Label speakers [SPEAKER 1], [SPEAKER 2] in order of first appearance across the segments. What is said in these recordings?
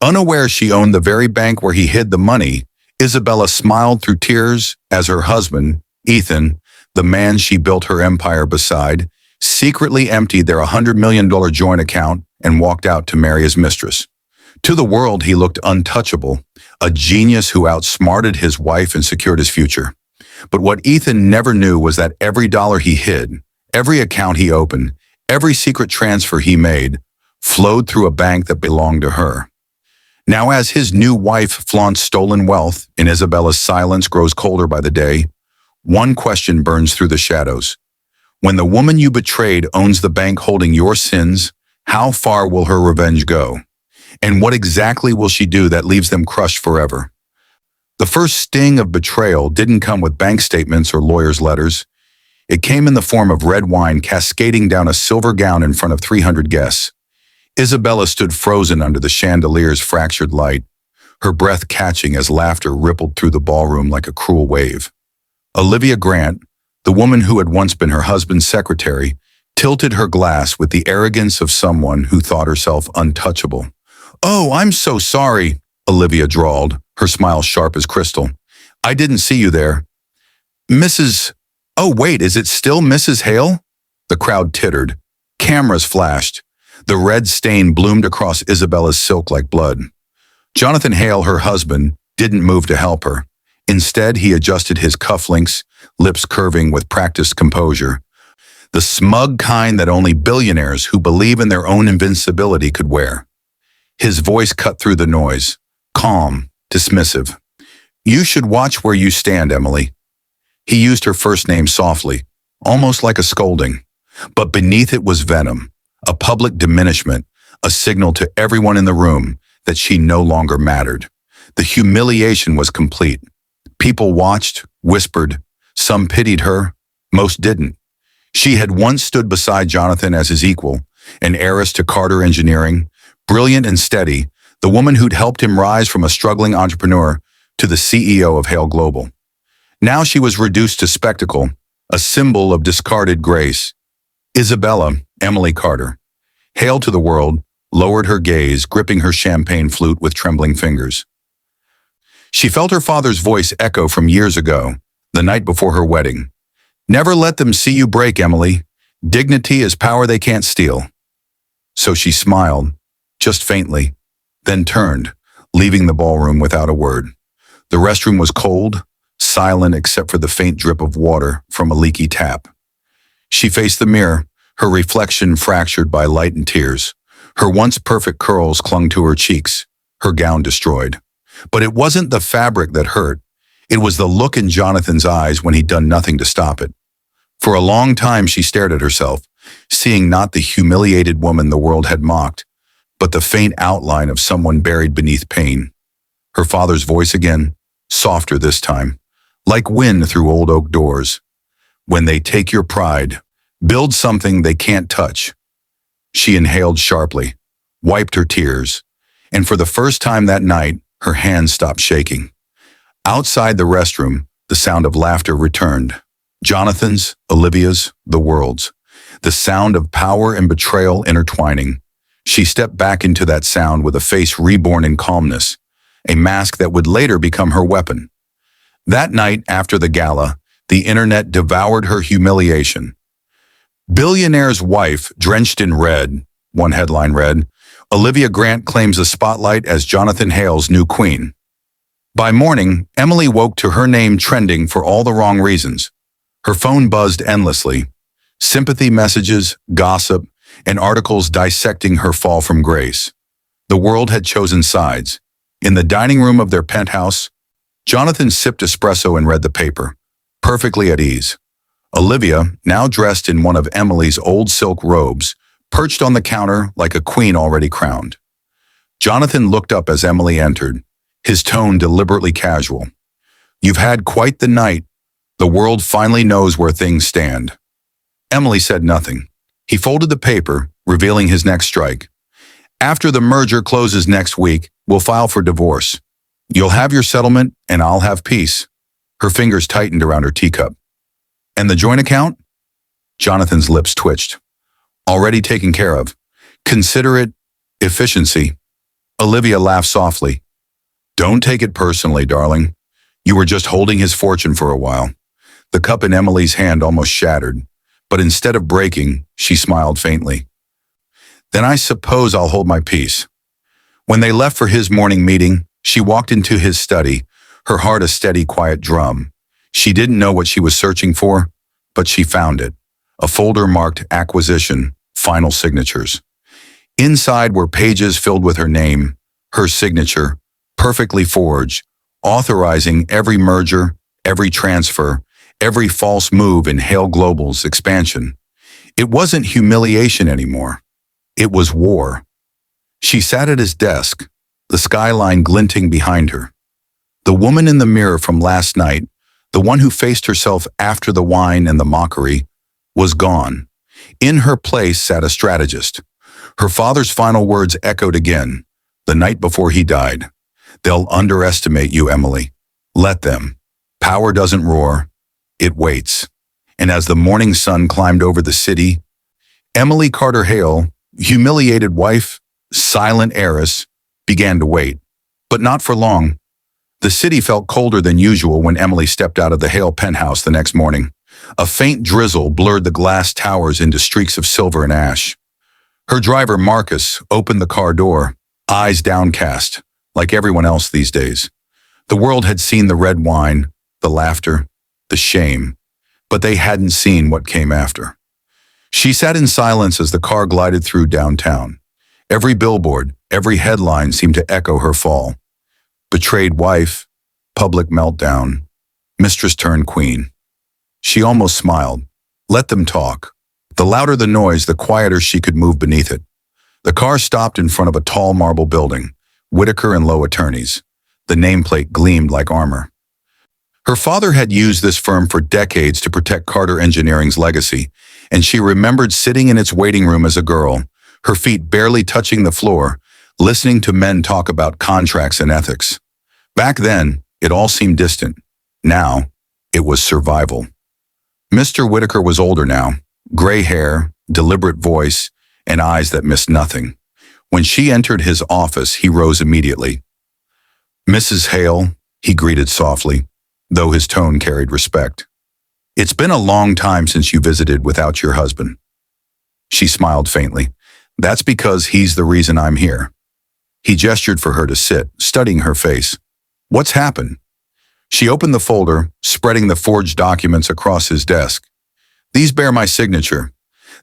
[SPEAKER 1] Unaware she owned the very bank where he hid the money, Isabella smiled through tears as her husband, Ethan, the man she built her empire beside, secretly emptied their $100 million joint account and walked out to marry his mistress. To the world, he looked untouchable, a genius who outsmarted his wife and secured his future. But what Ethan never knew was that every dollar he hid, every account he opened, every secret transfer he made, flowed through a bank that belonged to her. Now, as his new wife flaunts stolen wealth and Isabella's silence grows colder by the day, one question burns through the shadows. When the woman you betrayed owns the bank holding your sins, how far will her revenge go? And what exactly will she do that leaves them crushed forever? The first sting of betrayal didn't come with bank statements or lawyers' letters. It came in the form of red wine cascading down a silver gown in front of 300 guests. Isabella stood frozen under the chandelier's fractured light, her breath catching as laughter rippled through the ballroom like a cruel wave. Olivia Grant, the woman who had once been her husband's secretary, tilted her glass with the arrogance of someone who thought herself untouchable. "Oh, I'm so sorry," Olivia drawled, her smile sharp as crystal. "I didn't see you there." "Mrs. Oh, wait, is it still Mrs. Hale?" The crowd tittered. Cameras flashed. The red stain bloomed across Isabella's silk like blood. Jonathan Hale, her husband, didn't move to help her. Instead, he adjusted his cufflinks, lips curving with practiced composure. The smug kind that only billionaires who believe in their own invincibility could wear. His voice cut through the noise, calm, dismissive. "You should watch where you stand, Emily." He used her first name softly, almost like a scolding. But beneath it was venom, a public diminishment, a signal to everyone in the room that she no longer mattered. The humiliation was complete. People watched, whispered. Some pitied her, most didn't. She had once stood beside Jonathan as his equal, an heiress to Carter Engineering, brilliant and steady, the woman who'd helped him rise from a struggling entrepreneur to the CEO of Hale Global. Now she was reduced to spectacle, a symbol of discarded grace. Isabella, Emily Carter, Hale to the world, lowered her gaze, gripping her champagne flute with trembling fingers. She felt her father's voice echo from years ago, the night before her wedding. "Never let them see you break, Emily. Dignity is power they can't steal." So she smiled, just faintly, then turned, leaving the ballroom without a word. The restroom was cold, silent except for the faint drip of water from a leaky tap. She faced the mirror, her reflection fractured by light and tears. Her once perfect curls clung to her cheeks, her gown destroyed. But it wasn't the fabric that hurt. It was the look in Jonathan's eyes when he'd done nothing to stop it. For a long time she stared at herself, seeing not the humiliated woman the world had mocked, but the faint outline of someone buried beneath pain. Her father's voice again, softer this time, like wind through old oak doors. "When they take your pride, build something they can't touch." She inhaled sharply, wiped her tears, and for the first time that night, her hands stopped shaking. Outside the restroom, the sound of laughter returned. Jonathan's, Olivia's, the world's. The sound of power and betrayal intertwining. She stepped back into that sound with a face reborn in calmness, a mask that would later become her weapon. That night after the gala, the internet devoured her humiliation. "Billionaire's wife drenched in red," one headline read. "Olivia Grant claims the spotlight as Jonathan Hale's new queen." By morning, Emily woke to her name trending for all the wrong reasons. Her phone buzzed endlessly. Sympathy messages, gossip, and articles dissecting her fall from grace. The world had chosen sides. In the dining room of their penthouse, Jonathan sipped espresso and read the paper, perfectly at ease. Olivia, now dressed in one of Emily's old silk robes, perched on the counter like a queen already crowned. Jonathan looked up as Emily entered, his tone deliberately casual. "You've had quite the night. The world finally knows where things stand." Emily said nothing. He folded the paper, revealing his next strike. "After the merger closes next week, we'll file for divorce. You'll have your settlement, and I'll have peace." Her fingers tightened around her teacup. "And the joint account?" Jonathan's lips twitched. "Already taken care of. Consider it efficiency." Olivia laughed softly. Don't take it personally, darling. You were just holding his fortune for a while. The cup in Emily's hand almost shattered, but instead of breaking, she smiled faintly. Then I suppose I'll hold my peace. When they left for his morning meeting, she walked into his study, her heart a steady, quiet drum. She didn't know what she was searching for, but she found it. A folder marked Acquisition, Final Signatures. Inside were pages filled with her name, her signature, perfectly forged, authorizing every merger, every transfer, every false move in Hale Global's expansion. It wasn't humiliation anymore. It was war. She sat at his desk, the skyline glinting behind her. The woman in the mirror from last night, the one who faced herself after the wine and the mockery, was gone. In her place sat a strategist. Her father's final words echoed again, the night before he died. They'll underestimate you, Emily. Let them. Power doesn't roar. It waits. And as the morning sun climbed over the city, Emily Carter Hale, humiliated wife, silent heiress, began to wait. But not for long. The city felt colder than usual when Emily stepped out of the Hale penthouse the next morning. A faint drizzle blurred the glass towers into streaks of silver and ash. Her driver, Marcus, opened the car door, eyes downcast, like everyone else these days. The world had seen the red wine, the laughter, the shame, but they hadn't seen what came after. She sat in silence as the car glided through downtown. Every billboard, every headline seemed to echo her fall. Betrayed wife, public meltdown, mistress turned queen. She almost smiled. Let them talk. The louder the noise, the quieter she could move beneath it. The car stopped in front of a tall marble building, Whitaker and Lowe Attorneys. The nameplate gleamed like armor. Her father had used this firm for decades to protect Carter Engineering's legacy, and she remembered sitting in its waiting room as a girl, her feet barely touching the floor, listening to men talk about contracts and ethics. Back then, it all seemed distant. Now, it was survival. Mr. Whitaker was older now, gray hair, deliberate voice, and eyes that missed nothing. When she entered his office, he rose immediately. Mrs. Hale, he greeted softly, though his tone carried respect. It's been a long time since you visited without your husband. She smiled faintly. That's because he's the reason I'm here. He gestured for her to sit, studying her face. What's happened? She opened the folder, spreading the forged documents across his desk. These bear my signature.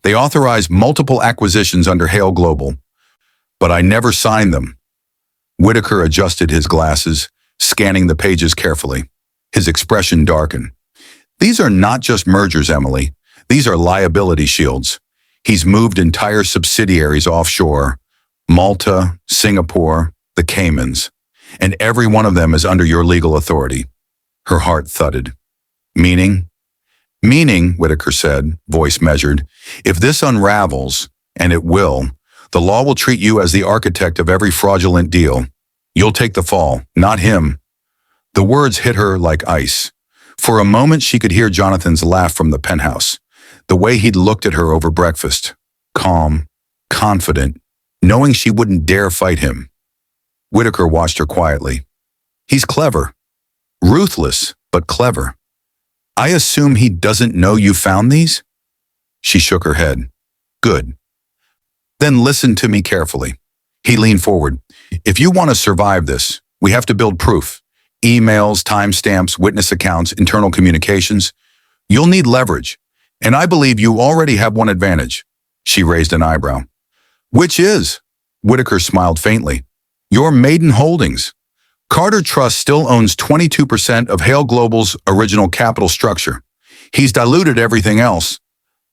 [SPEAKER 1] They authorize multiple acquisitions under Hale Global. But I never signed them. Whitaker adjusted his glasses, scanning the pages carefully. His expression darkened. These are not just mergers, Emily. These are liability shields. He's moved entire subsidiaries offshore, Malta, Singapore, the Caymans, and every one of them is under your legal authority. Her heart thudded. Meaning? Meaning, Whitaker said, voice measured, if this unravels, and it will, the law will treat you as the architect of every fraudulent deal. You'll take the fall, not him. The words hit her like ice. For a moment she could hear Jonathan's laugh from the penthouse, the way he'd looked at her over breakfast, calm, confident, knowing she wouldn't dare fight him. Whitaker watched her quietly. He's clever. Ruthless, but clever. I assume he doesn't know you found these? She shook her head. Good. Then listen to me carefully. He leaned forward. If you want to survive this, we have to build proof. Emails, timestamps, witness accounts, internal communications. You'll need leverage. And I believe you already have one advantage. She raised an eyebrow. Which is? Whitaker smiled faintly. Your maiden holdings. Carter Trust still owns 22% of Hale Global's original capital structure. He's diluted everything else,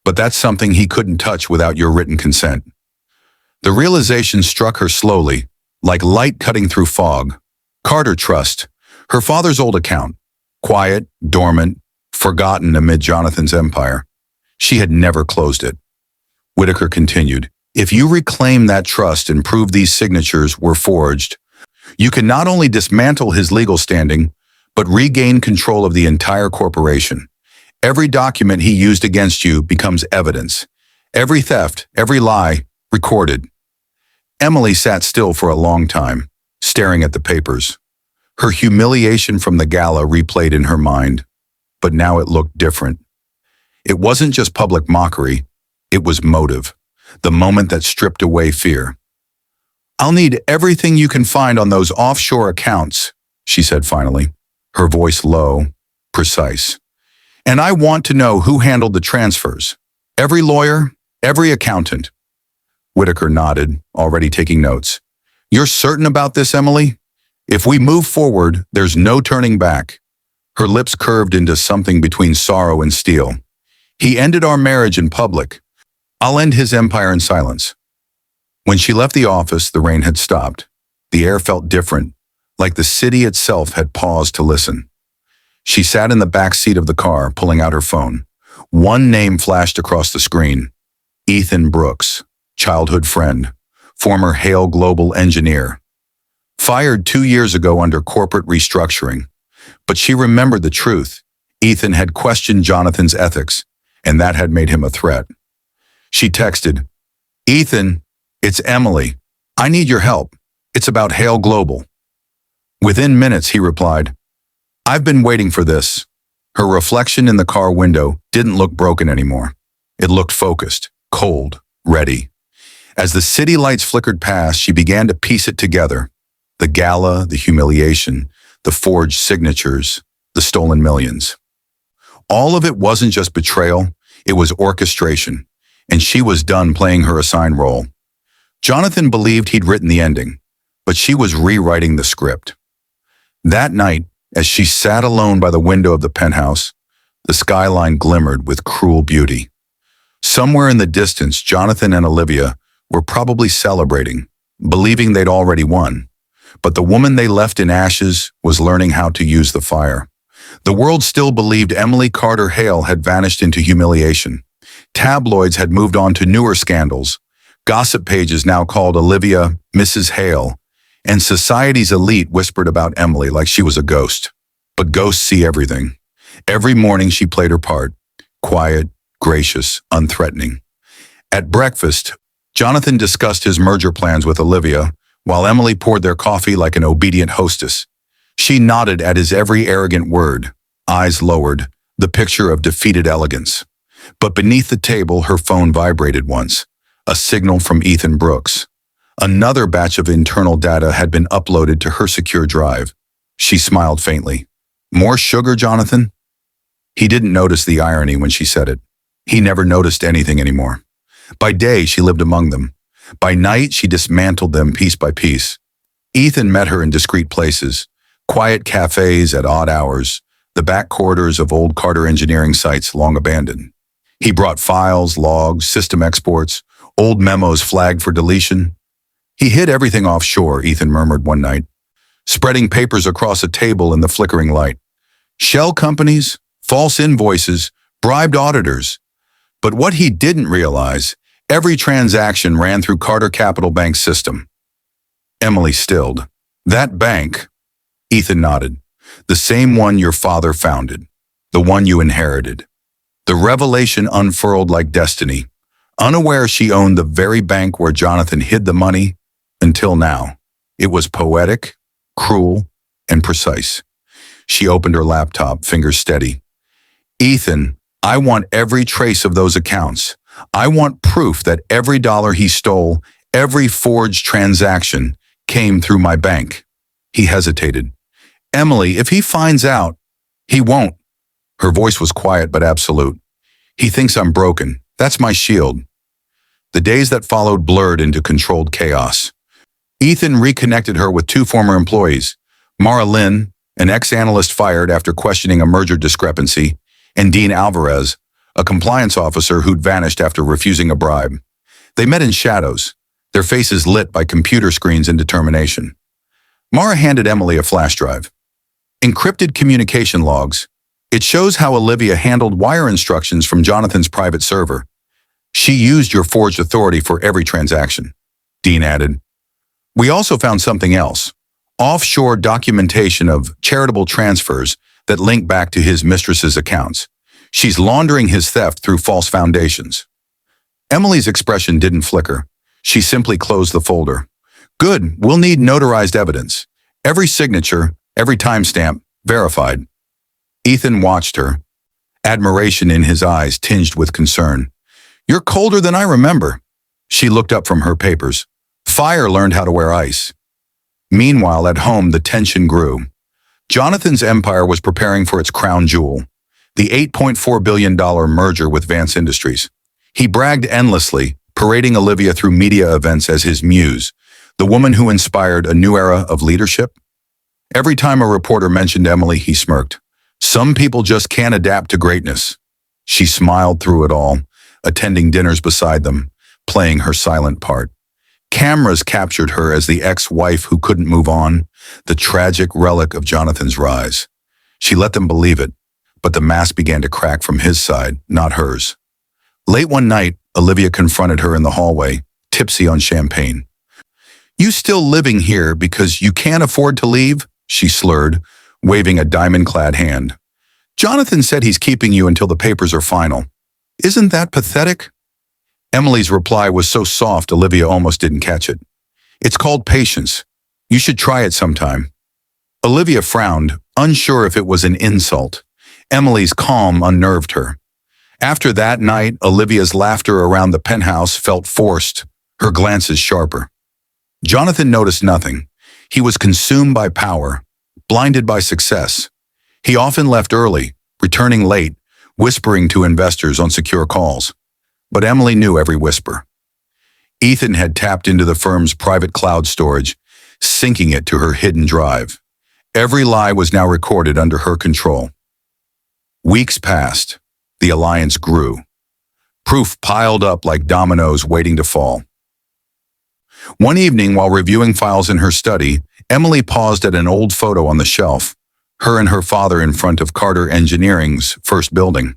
[SPEAKER 1] but that's something he couldn't touch without your written consent. The realization struck her slowly, like light cutting through fog. Carter Trust, her father's old account, quiet, dormant, forgotten amid Jonathan's empire. She had never closed it. Whitaker continued, if you reclaim that trust and prove these signatures were forged, you can not only dismantle his legal standing, but regain control of the entire corporation. Every document he used against you becomes evidence. Every theft, every lie, recorded. Emily sat still for a long time, staring at the papers. Her humiliation from the gala replayed in her mind, but now it looked different. It wasn't just public mockery, it was motive, the moment that stripped away fear. "I'll need everything you can find on those offshore accounts," she said finally, her voice low, precise. "And I want to know who handled the transfers. Every lawyer, every accountant." Whitaker nodded, already taking notes. "You're certain about this, Emily? If we move forward, there's no turning back." Her lips curved into something between sorrow and steel. "He ended our marriage in public. I'll end his empire in silence." When she left the office, the rain had stopped. The air felt different, like the city itself had paused to listen. She sat in the back seat of the car, pulling out her phone. One name flashed across the screen: Ethan Brooks, childhood friend, former Hale Global engineer. Fired 2 years ago under corporate restructuring. But she remembered the truth. Ethan had questioned Jonathan's ethics, and that had made him a threat. She texted, "Ethan, it's Emily. I need your help. It's about Hale Global." Within minutes, he replied, "I've been waiting for this." Her reflection in the car window didn't look broken anymore. It looked focused, cold, ready. As the city lights flickered past, she began to piece it together. The gala, the humiliation, the forged signatures, the stolen millions. All of it wasn't just betrayal, it was orchestration, and she was done playing her assigned role. Jonathan believed he'd written the ending, but she was rewriting the script. That night, as she sat alone by the window of the penthouse, the skyline glimmered with cruel beauty. Somewhere in the distance, Jonathan and Olivia were probably celebrating, believing they'd already won. But the woman they left in ashes was learning how to use the fire. The world still believed Emily Carter Hale had vanished into humiliation. Tabloids had moved on to newer scandals. Gossip pages now called Olivia Mrs. Hale, and society's elite whispered about Emily like she was a ghost. But ghosts see everything. Every morning she played her part, quiet, gracious, unthreatening. At breakfast, Jonathan discussed his merger plans with Olivia, while Emily poured their coffee like an obedient hostess. She nodded at his every arrogant word, eyes lowered, the picture of defeated elegance. But beneath the table, her phone vibrated once, a signal from Ethan Brooks. Another batch of internal data had been uploaded to her secure drive. She smiled faintly. "More sugar, Jonathan?" He didn't notice the irony when she said it. He never noticed anything anymore. By day, she lived among them. By night, she dismantled them piece by piece. Ethan met her in discreet places, quiet cafes at odd hours, the back corridors of old Carter engineering sites long abandoned. He brought files, logs, system exports, old memos flagged for deletion. "He hid everything offshore," Ethan murmured one night, spreading papers across a table in the flickering light. "Shell companies, false invoices, bribed auditors." But what he didn't realize, every transaction ran through Carter Capital Bank's system. Emily stilled. "That bank," Ethan nodded, "the same one your father founded, the one you inherited." The revelation unfurled like destiny. Unaware she owned the very bank where Jonathan hid the money, until now. It was poetic, cruel, and precise. She opened her laptop, fingers steady. "Ethan, I want every trace of those accounts. I want proof that every dollar he stole, every forged transaction, came through my bank." He hesitated. "Emily, if he finds out..." "He won't." Her voice was quiet but absolute. "He thinks I'm broken. That's my shield." The days that followed blurred into controlled chaos. Ethan reconnected her with 2 former employees, Mara Lynn, an ex-analyst fired after questioning a merger discrepancy, and Dean Alvarez, a compliance officer who'd vanished after refusing a bribe. They met in shadows, their faces lit by computer screens and determination. Mara handed Emily a flash drive. Encrypted communication logs. It shows how Olivia handled wire instructions from Jonathan's private server. "She used your forged authority for every transaction," Dean added. "We also found something else. Offshore documentation of charitable transfers that link back to his mistress's accounts. She's laundering his theft through false foundations." Emily's expression didn't flicker. She simply closed the folder. Good, we'll need notarized evidence. Every signature, every timestamp, verified. Ethan watched her, admiration in his eyes tinged with concern. You're colder than I remember. She looked up from her papers. Fire learned how to wear ice. Meanwhile, at home, the tension grew. Jonathan's empire was preparing for its crown jewel, the $8.4 billion merger with Vance Industries. He bragged endlessly, parading Olivia through media events as his muse, the woman who inspired a new era of leadership. Every time a reporter mentioned Emily, he smirked. Some people just can't adapt to greatness. She smiled through it all, attending dinners beside them, playing her silent part. Cameras captured her as the ex-wife who couldn't move on, the tragic relic of Jonathan's rise. She let them believe it, but the mask began to crack from his side, not hers. Late one night, Olivia confronted her in the hallway, tipsy on champagne. You still living here because you can't afford to leave? She slurred, waving a diamond-clad hand. Jonathan said he's keeping you until the papers are final. Isn't that pathetic? Emily's reply was so soft Olivia almost didn't catch it. It's called patience. You should try it sometime. Olivia frowned, unsure if it was an insult. Emily's calm unnerved her. After that night, Olivia's laughter around the penthouse felt forced, her glances sharper. Jonathan noticed nothing. He was consumed by power, blinded by success. He often left early, returning late, whispering to investors on secure calls. But Emily knew every whisper. Ethan had tapped into the firm's private cloud storage, syncing it to her hidden drive. Every lie was now recorded under her control. Weeks passed. The alliance grew. Proof piled up like dominoes waiting to fall. One evening, while reviewing files in her study, Emily paused at an old photo on the shelf, her and her father in front of Carter Engineering's first building.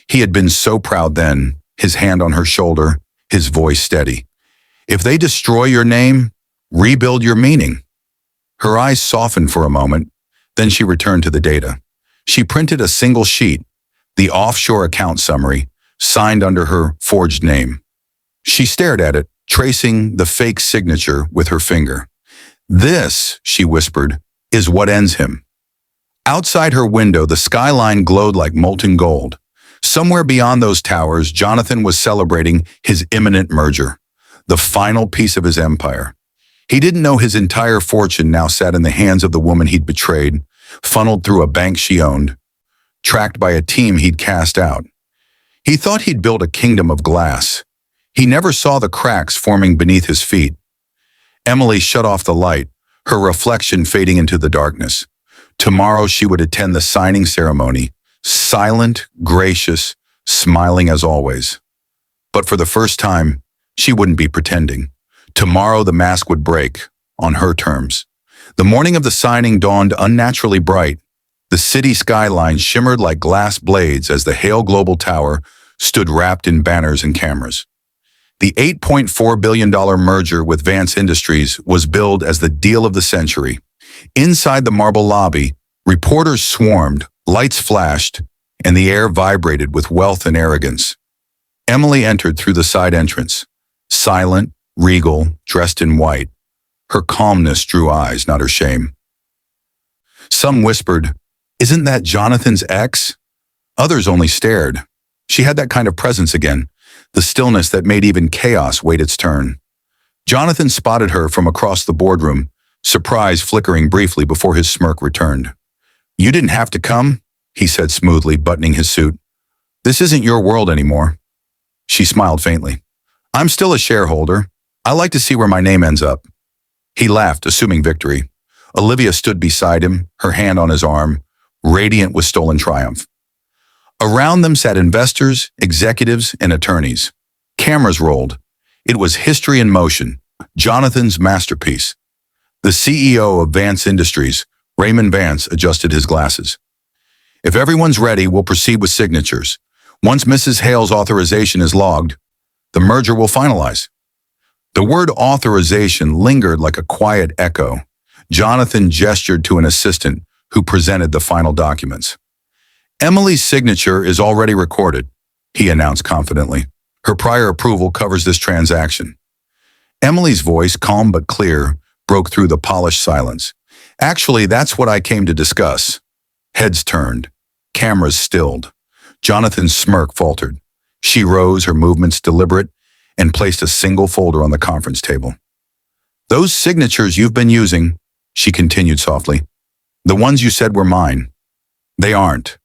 [SPEAKER 1] He had been so proud then, his hand on her shoulder, his voice steady. If they destroy your name, rebuild your meaning. Her eyes softened for a moment, then she returned to the data. She printed a single sheet, the offshore account summary, signed under her forged name. She stared at it, tracing the fake signature with her finger. This, she whispered, is what ends him. Outside her window, the skyline glowed like molten gold. Somewhere beyond those towers, Jonathan was celebrating his imminent merger, the final piece of his empire. He didn't know his entire fortune now sat in the hands of the woman he'd betrayed, funneled through a bank she owned, tracked by a team he'd cast out. He thought he'd built a kingdom of glass. He never saw the cracks forming beneath his feet. Emily shut off the light, her reflection fading into the darkness. Tomorrow she would attend the signing ceremony, silent, gracious, smiling as always. But for the first time, she wouldn't be pretending. Tomorrow the mask would break, on her terms. The morning of the signing dawned unnaturally bright. The city skyline shimmered like glass blades as the Hale Global Tower stood wrapped in banners and cameras. The $8.4 billion merger with Vance Industries was billed as the deal of the century. Inside the marble lobby, reporters swarmed, lights flashed, and the air vibrated with wealth and arrogance. Emily entered through the side entrance, silent, regal, dressed in white. Her calmness drew eyes, not her shame. Some whispered, "Isn't that Jonathan's ex?" Others only stared. She had that kind of presence again, the stillness that made even chaos wait its turn. Jonathan spotted her from across the boardroom, surprise flickering briefly before his smirk returned. "You didn't have to come," he said smoothly, buttoning his suit. "This isn't your world anymore." She smiled faintly. "I'm still a shareholder. I like to see where my name ends up." He laughed, assuming victory. Olivia stood beside him, her hand on his arm, radiant with stolen triumph. Around them sat investors, executives, and attorneys. Cameras rolled. It was history in motion, Jonathan's masterpiece. The CEO of Vance Industries, Raymond Vance, adjusted his glasses. "If everyone's ready, we'll proceed with signatures. Once Mrs. Hale's authorization is logged, the merger will finalize." The word authorization lingered like a quiet echo. Jonathan gestured to an assistant who presented the final documents. "Emily's signature is already recorded," he announced confidently. "Her prior approval covers this transaction." Emily's voice, calm but clear, broke through the polished silence. Actually, that's what I came to discuss. Heads turned. Cameras stilled. Jonathan's smirk faltered. She rose, her movements deliberate, and placed a single folder on the conference table. Those signatures you've been using, she continued softly, the ones you said were mine. They aren't.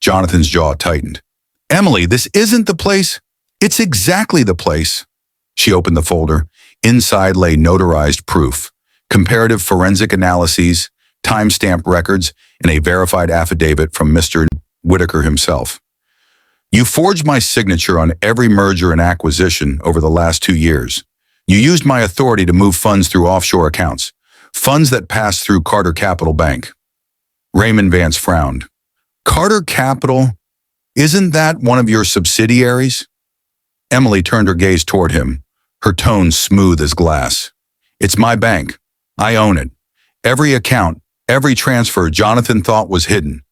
[SPEAKER 1] Jonathan's jaw tightened. Emily, this isn't the place. It's exactly the place. She opened the folder. Inside lay notarized proof, comparative forensic analyses, timestamp records, and a verified affidavit from Mr. Whitaker himself. You forged my signature on every merger and acquisition over the last 2 years. You used my authority to move funds through offshore accounts, funds that passed through Carter Capital Bank. Raymond Vance frowned. Carter Capital? Isn't that one of your subsidiaries? Emily turned her gaze toward him, her tone smooth as glass. It's my bank. I own it. Every account, every transfer Jonathan thought was hidden.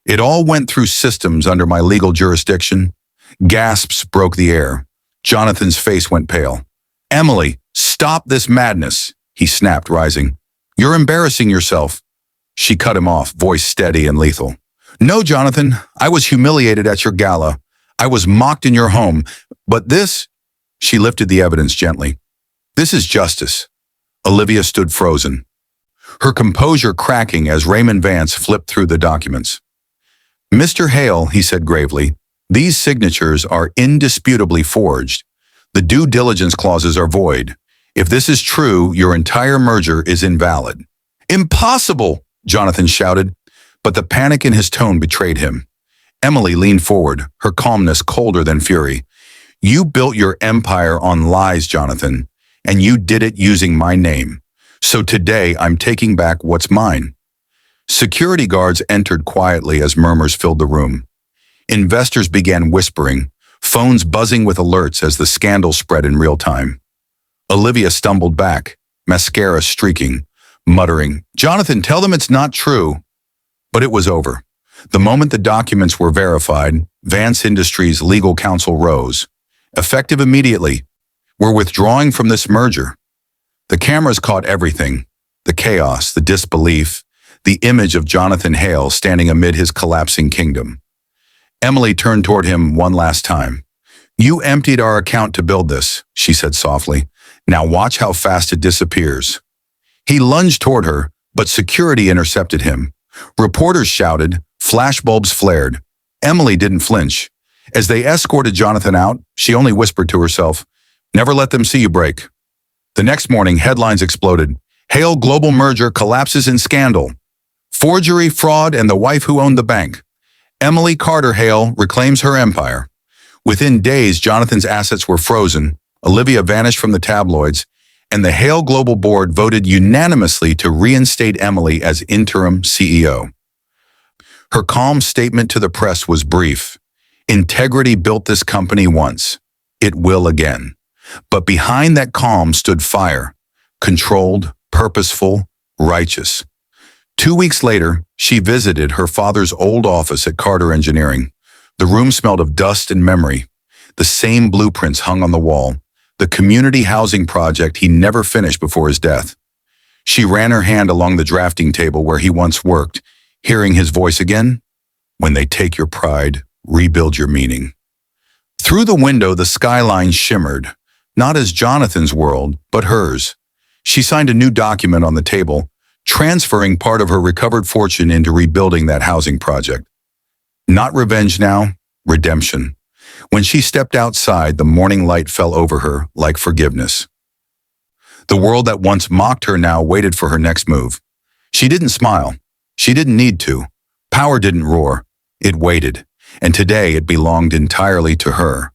[SPEAKER 1] It all went through systems under my legal jurisdiction. Gasps broke the air. Jonathan's face went pale. Emily, stop this madness, he snapped, rising. You're embarrassing yourself. She cut him off, voice steady and lethal. No, Jonathan, I was humiliated at your gala. I was mocked in your home. But this, she lifted the evidence gently. This is justice. Olivia stood frozen, her composure cracking as Raymond Vance flipped through the documents. Mr. Hale, he said gravely, these signatures are indisputably forged. The due diligence clauses are void. If this is true, your entire merger is invalid. Impossible, Jonathan shouted, but the panic in his tone betrayed him. Emily leaned forward, her calmness colder than fury. You built your empire on lies, Jonathan, and you did it using my name. So today I'm taking back what's mine. Security guards entered quietly as murmurs filled the room. Investors began whispering, phones buzzing with alerts as the scandal spread in real time. Olivia stumbled back, mascara streaking, muttering, Jonathan, tell them it's not true. But it was over. The moment the documents were verified, Vance Industries' legal counsel rose. Effective immediately. We're withdrawing from this merger. The cameras caught everything. The chaos, the disbelief, the image of Jonathan Hale standing amid his collapsing kingdom. Emily turned toward him one last time. You emptied our account to build this, she said softly. Now watch how fast it disappears. He lunged toward her, but security intercepted him. Reporters shouted, flashbulbs flared. Emily didn't flinch. As they escorted Jonathan out, she only whispered to herself, never let them see you break. The next morning, headlines exploded. Hale global merger collapses in scandal. Forgery, fraud, and the wife who owned the bank. Emily Carter Hale reclaims her empire. Within days, Jonathan's assets were frozen, Olivia vanished from the tabloids, and the Hale Global Board voted unanimously to reinstate Emily as interim CEO. Her calm statement to the press was brief. Integrity built this company once. It will again. But behind that calm stood fire, controlled, purposeful, righteous. 2 weeks later, she visited her father's old office at Carter Engineering. The room smelled of dust and memory. The same blueprints hung on the wall, the community housing project he never finished before his death. She ran her hand along the drafting table where he once worked, hearing his voice again. When they take your pride, rebuild your meaning. Through the window, the skyline shimmered, not as Jonathan's world, but hers. She signed a new document on the table, transferring part of her recovered fortune into rebuilding that housing project. Not revenge now, redemption. When she stepped outside, the morning light fell over her like forgiveness. The world that once mocked her now waited for her next move. She didn't smile. She didn't need to. Power didn't roar. It waited. And today it belonged entirely to her.